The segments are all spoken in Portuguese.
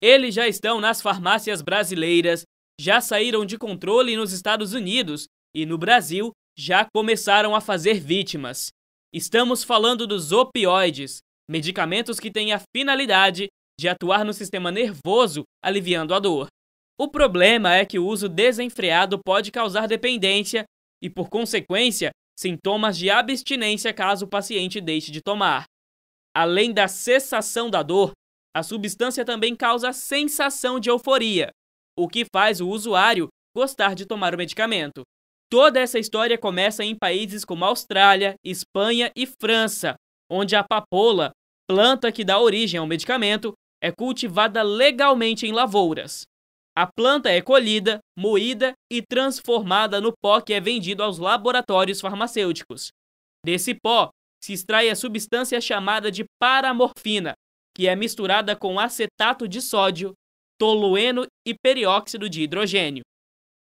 Eles já estão nas farmácias brasileiras, já saíram de controle nos Estados Unidos e no Brasil já começaram a fazer vítimas. Estamos falando dos opioides, medicamentos que têm a finalidade de atuar no sistema nervoso, aliviando a dor. O problema é que o uso desenfreado pode causar dependência e, por consequência, sintomas de abstinência caso o paciente deixe de tomar. Além da cessação da dor, a substância também causa sensação de euforia, o que faz o usuário gostar de tomar o medicamento. Toda essa história começa em países como Austrália, Espanha e França, onde a papoula, planta que dá origem ao medicamento, é cultivada legalmente em lavouras. A planta é colhida, moída e transformada no pó que é vendido aos laboratórios farmacêuticos. Desse pó se extrai a substância chamada de paramorfina, que é misturada com acetato de sódio, tolueno e peróxido de hidrogênio.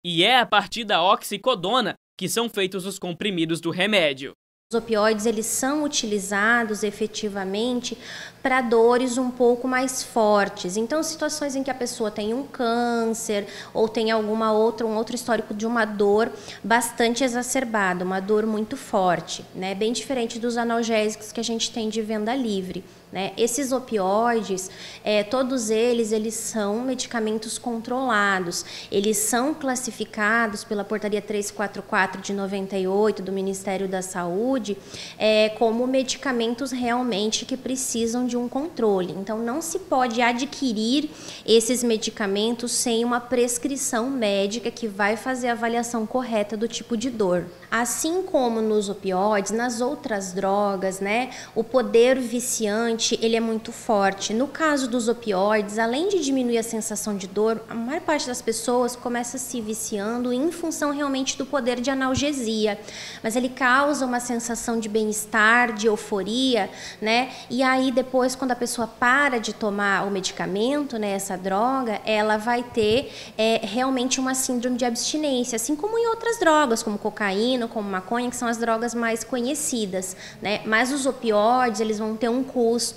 E é a partir da oxicodona que são feitos os comprimidos do remédio. Os opioides, eles são utilizados efetivamente para dores um pouco mais fortes. Então, situações em que a pessoa tem um câncer ou tem um outro histórico de uma dor bastante exacerbada, uma dor muito forte, né? Bem diferente dos analgésicos que a gente tem de venda livre, né? Esses opioides, todos eles são medicamentos controlados. Eles são classificados pela Portaria 344 de 98 do Ministério da Saúde como medicamentos realmente que precisam de um controle. Então, não se pode adquirir esses medicamentos sem uma prescrição médica que vai fazer a avaliação correta do tipo de dor. Assim como nos opioides, nas outras drogas, né, o poder viciante ele é muito forte. No caso dos opioides, além de diminuir a sensação de dor, a maior parte das pessoas começa se viciando em função realmente do poder de analgesia. Mas ele causa uma sensação de bem-estar, de euforia, né? E aí depois, quando a pessoa para de tomar o medicamento, né, essa droga, ela vai ter realmente uma síndrome de abstinência, assim como em outras drogas, como cocaína, como maconha, que são as drogas mais conhecidas, né? Mas os opioides, eles vão ter um custo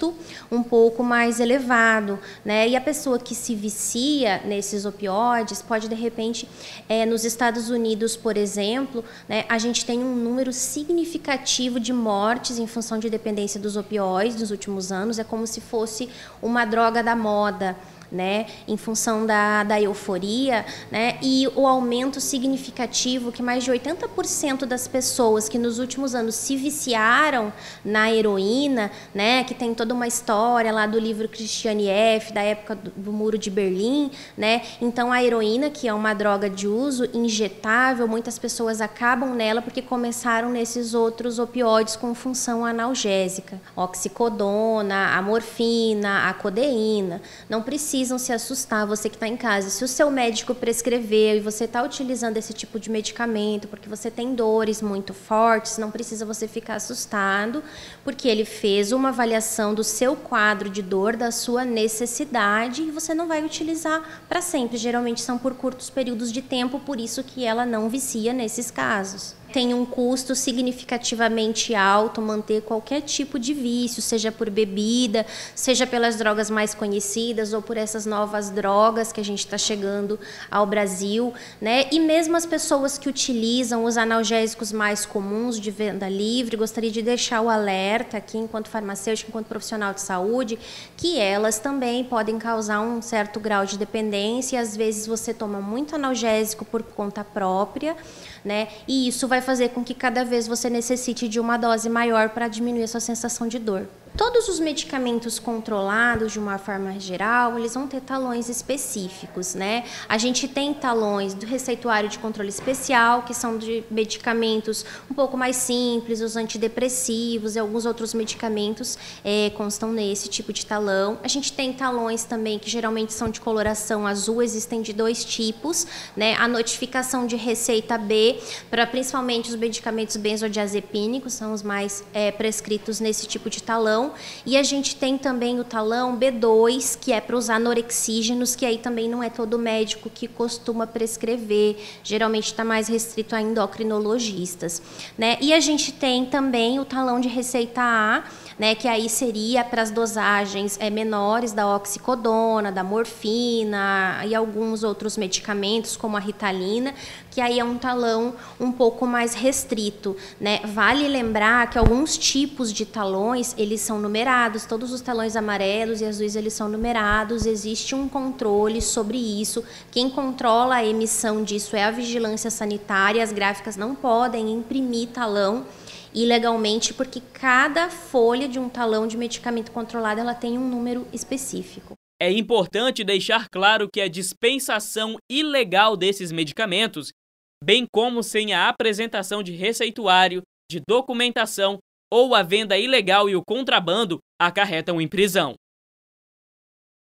um pouco mais elevado, né? E a pessoa que se vicia nesses opioides pode, de repente, nos Estados Unidos, por exemplo, né, a gente tem um número significativo de mortes em função de dependência dos opioides nos últimos anos. É como se fosse uma droga da moda, né, em função da euforia, né, e o aumento significativo que mais de 80% das pessoas que nos últimos anos se viciaram na heroína, né, que tem toda uma história lá do livro Christiane F., da época do Muro de Berlim, né, então a heroína, que é uma droga de uso injetável, muitas pessoas acabam nela porque começaram nesses outros opioides com função analgésica, oxicodona, a morfina, a codeína. Não precisam se assustar, você que está em casa. Se o seu médico prescreveu e você está utilizando esse tipo de medicamento porque você tem dores muito fortes, não precisa você ficar assustado, porque ele fez uma avaliação do seu quadro de dor, da sua necessidade, e você não vai utilizar para sempre. Geralmente são por curtos períodos de tempo, por isso que ela não vicia nesses casos. Tem um custo significativamente alto manter qualquer tipo de vício, seja por bebida, seja pelas drogas mais conhecidas ou por essas novas drogas que a gente está chegando ao Brasil, né? E mesmo as pessoas que utilizam os analgésicos mais comuns de venda livre, gostaria de deixar o alerta aqui, enquanto farmacêutica, enquanto profissional de saúde, que elas também podem causar um certo grau de dependência. E às vezes você toma muito analgésico por conta própria, né? E isso vai fazer com que cada vez você necessite de uma dose maior para diminuir a sua sensação de dor. Todos os medicamentos controlados, de uma forma geral, eles vão ter talões específicos, né? A gente tem talões do receituário de controle especial, que são de medicamentos um pouco mais simples, os antidepressivos e alguns outros medicamentos constam nesse tipo de talão. A gente tem talões também que geralmente são de coloração azul, existem de 2 tipos, né? A notificação de receita B, para principalmente os medicamentos benzodiazepínicos, são os mais prescritos nesse tipo de talão. talão. E a gente tem também o talão B2, que é para os anorexígenos, que aí também não é todo médico que costuma prescrever, geralmente está mais restrito a endocrinologistas, né? E a gente tem também o talão de receita A, né, que aí seria para as dosagens menores da oxicodona, da morfina e alguns outros medicamentos, como a Ritalina, que aí é um talão um pouco mais restrito, né? Vale lembrar que alguns tipos de talões, eles são numerados, todos os talões amarelos e azuis, eles são numerados, existe um controle sobre isso, quem controla a emissão disso é a vigilância sanitária, as gráficas não podem imprimir talão ilegalmente, porque cada folha de um talão de medicamento controlado ela tem um número específico. É importante deixar claro que a dispensação ilegal desses medicamentos, bem como sem a apresentação de receituário, de documentação ou a venda ilegal e o contrabando, acarretam em prisão.